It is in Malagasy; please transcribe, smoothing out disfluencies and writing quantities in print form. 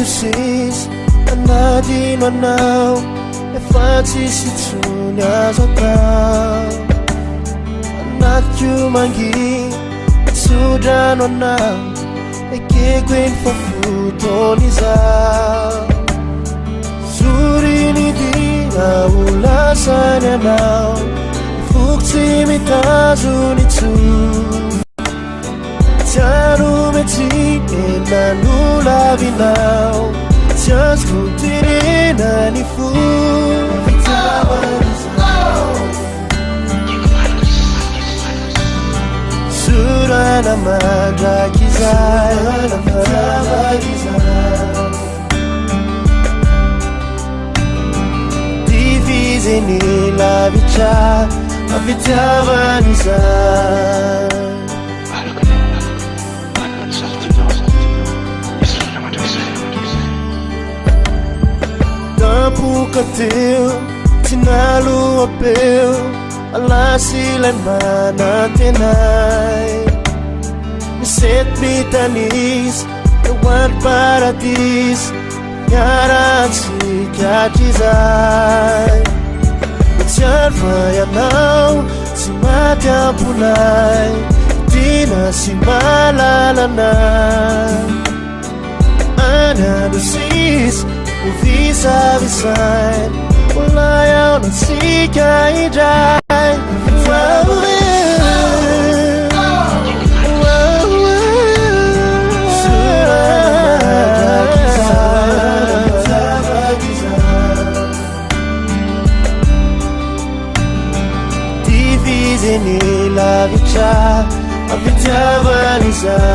sis anaty manao efa tsisy tsony azo atao anaty mangi sudrano anao ekeko eny fa fotony izao zorini dina olasany anao fokotsy mitazony tsoa tiano mety enanolavinao tsy azoko tirena ny fo surana mandrakizay divizeny lavitra avitiavan'izay tampoka teo tsy naloapeo alasilan manantenay misety mitanis ewany paradis miaratsika hatrizay tsy arvay anao tsy maty amponay dina sy malalanay anano sis ovisavisay olay ao natsika indray divizeny lavitra avitiavan'izay